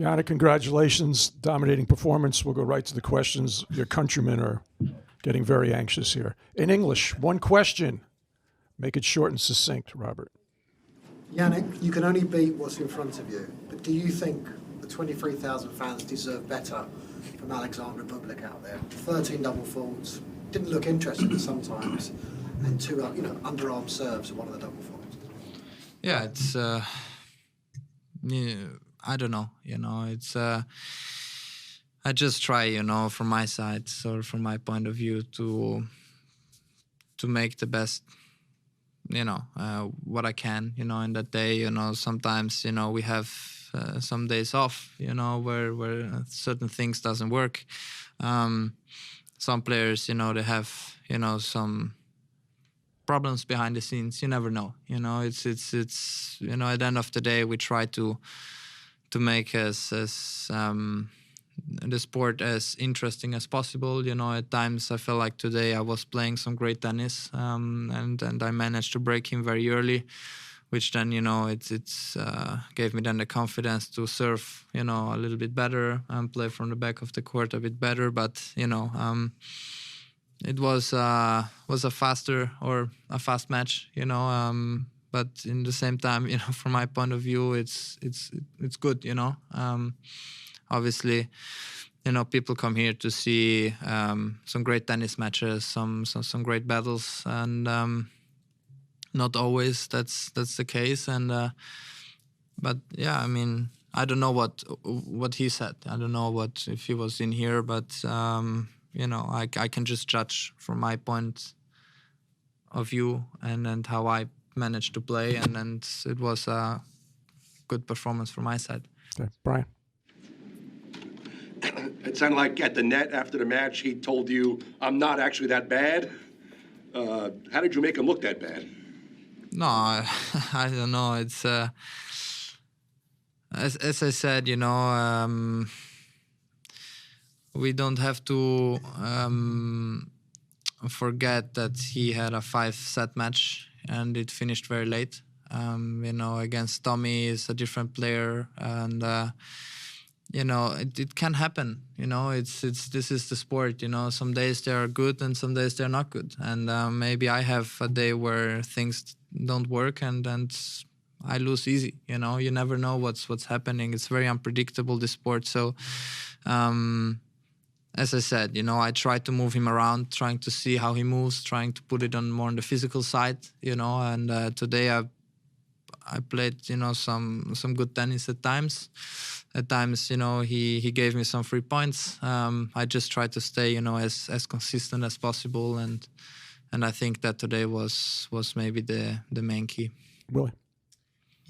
Jannik, congratulations. Dominating performance. We'll go right to the questions. Your countrymen are getting very anxious here. In English, one question. Make it short and succinct, Robert. Jannik, you can only beat what's in front of you, but do you think the 23,000 fans deserve better from Alexander Bublik out there? 13 double faults, didn't look interesting sometimes, and two underarm serves are one of the double faults. Yeah, it's I don't know, it's I just try, from my side, so from my point of view, to make the best, what I can, in that day. Sometimes, we have some days off, where certain things doesn't work. Some players, they have, some problems behind the scenes. You never know. It's at the end of the day, we try to make the sport as interesting as possible. At times I felt like today I was playing some great tennis, and I managed to break him very early, which then it's gave me then the confidence to serve a little bit better and play from the back of the court a bit better. But it was a fast match, but in the same time, from my point of view, it's good, Obviously, people come here to see some great tennis matches, some great battles, and not always that's the case. And but yeah, I don't know what he said. I don't know if he was in here, but I can just judge from my point of view and how I managed to play, and it was a good performance from my side. Okay, Brian. It sounded like at the net after the match, he told you, "I'm not actually that bad." How did you make him look that bad? No, I don't know. It's as I said, we don't have to forget that he had a 5-set match and it finished very late. Against Tommy is a different player, and it can happen. This is the sport. Some days they are good and some days they're not good. And maybe I have a day where things don't work and I lose easy. You never know what's happening. It's very unpredictable, this sport. So, as I said, I try to move him around, trying to see how he moves, trying to put it more on the physical side. And today I played, some good tennis at times. At times, he gave me some free points. I just tried to stay, as consistent as possible, and I think that today was maybe the main key. Willie.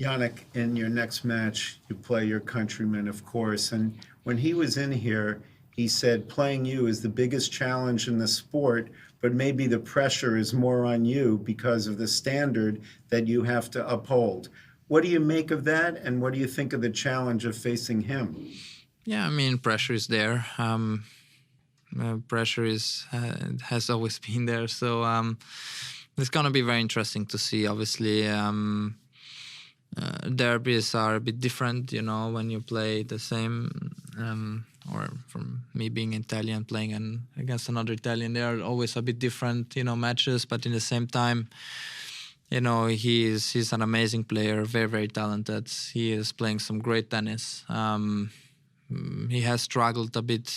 Jannik, in your next match, you play your countryman, of course, and when he was in here, he said playing you is the biggest challenge in the sport, but maybe the pressure is more on you because of the standard that you have to uphold. What do you make of that, and what do you think of the challenge of facing him? Yeah, pressure is there. Pressure has always been there. So it's going to be very interesting to see. Obviously, derbies are a bit different, when you play the same. Or from me being Italian, playing against another Italian, they are always a bit different, matches. But in the same time, he's an amazing player, very, very talented. He is playing some great tennis. He has struggled a bit,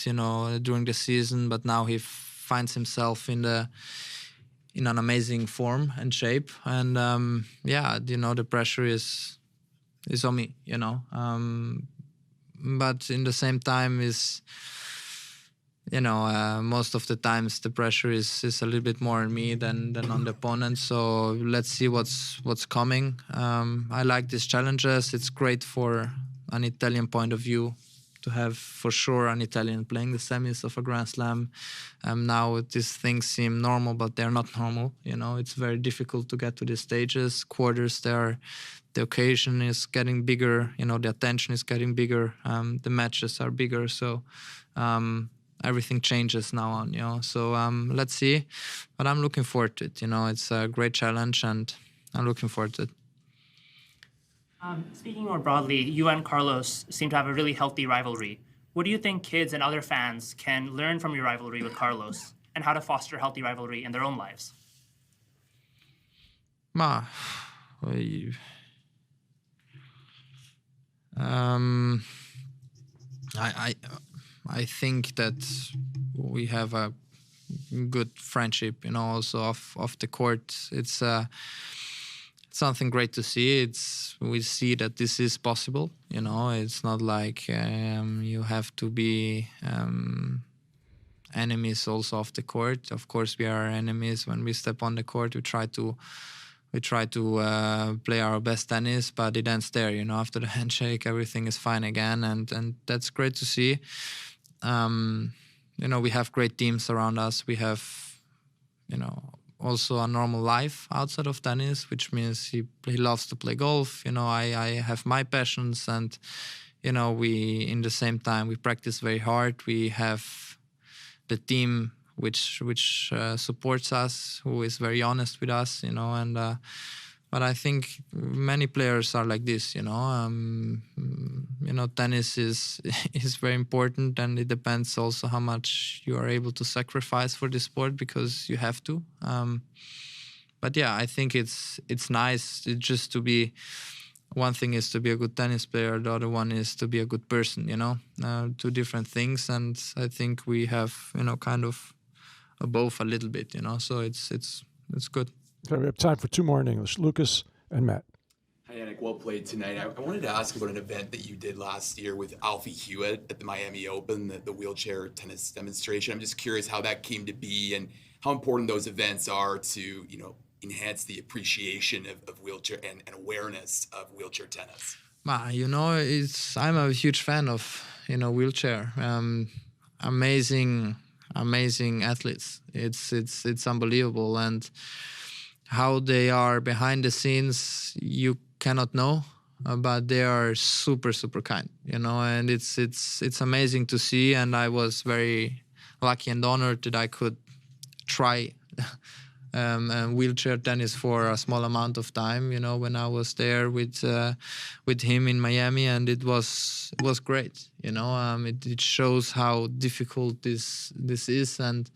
during the season, but now he finds himself in an amazing form and shape. And the pressure is on me, But in the same time, most of the times the pressure is a little bit more on me than on the opponent. So let's see what's coming. I like these challenges. It's great for an Italian point of view to have for sure an Italian playing the semis of a Grand Slam. Now these things seem normal, but they're not normal. It's very difficult to get to these stages. Quarters, the occasion is getting bigger, the attention is getting bigger, the matches are bigger, so everything changes now on, so let's see, but I'm looking forward to it, it's a great challenge and I'm looking forward to it. Speaking more broadly, you and Carlos seem to have a really healthy rivalry. What do you think kids and other fans can learn from your rivalry with Carlos, and how to foster healthy rivalry in their own lives? Ma, um, I think that we have a good friendship, also off the court. It's something great to see. We see that this is possible. It's not like you have to be enemies also off the court. Of course, we are enemies when we step on the court. We try to play our best tennis, but it ends there. After the handshake, everything is fine again, and that's great to see. We have great teams around us. We have, also a normal life outside of tennis, which means he loves to play golf. I have my passions, and we in the same time we practice very hard. We have the team which supports us, who is very honest with us, and but I think many players are like this, tennis is very important, and it depends also how much you are able to sacrifice for the sport, because you have to. But yeah, I think it's nice just to be. One thing is to be a good tennis player, the other one is to be a good person. Two different things, and I think we have kind of both a little bit. So it's good. Okay, we have time for two more in English. Lucas and Matt. Hi, Jannik. Well played tonight. I wanted to ask about an event that you did last year with Alfie Hewitt at the Miami Open, the wheelchair tennis demonstration. I'm just curious how that came to be and how important those events are to, enhance the appreciation of wheelchair and awareness of wheelchair tennis. I'm a huge fan of, wheelchair. Amazing athletes. It's unbelievable, and how they are behind the scenes, you cannot know, but they are super, super kind, and it's amazing to see. And I was very lucky and honored that I could try wheelchair tennis for a small amount of time, when I was there with him in Miami, and it was great. It shows how difficult this is, and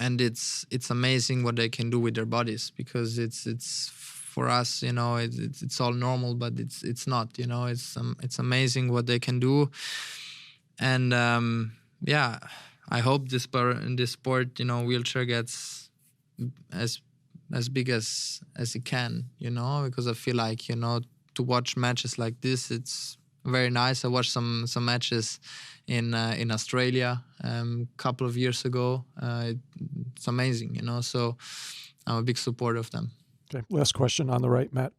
it's amazing what they can do with their bodies, because it's for us, it's all normal, but it's not. It's amazing what they can do, and I hope in this sport, wheelchair gets as big as it can, because I feel like, to watch matches like this, it's very nice. I watched some matches in Australia a couple of years ago. It's amazing, so I'm a big supporter of them. Okay, last question on the right, Matt.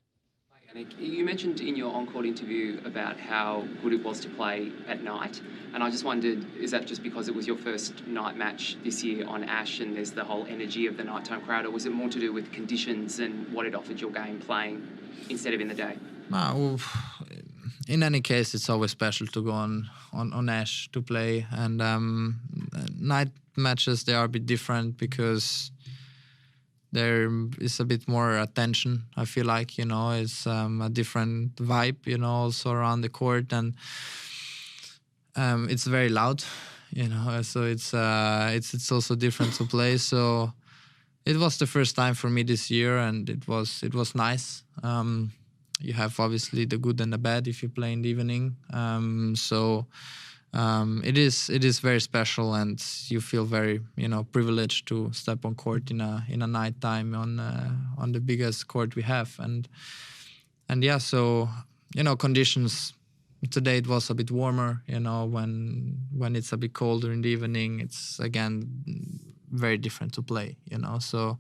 Jannik, you mentioned in your on-court interview about how good it was to play at night, and I just wondered, is that just because it was your first night match this year on Ash and there's the whole energy of the nighttime crowd, or was it more to do with conditions and what it offered your game playing instead of in the day? In any case, it's always special to go on Ash to play, and night matches, they are a bit different because there is a bit more attention. I feel like, it's a different vibe, also around the court, and it's very loud, so it's also different to play. So it was the first time for me this year, and it was nice. You have obviously the good and the bad if you play in the evening. It is very special, and you feel very privileged to step on court in a night time on the biggest court we have, and yeah, so conditions today, it was a bit warmer. When it's a bit colder in the evening, it's again very different to play. So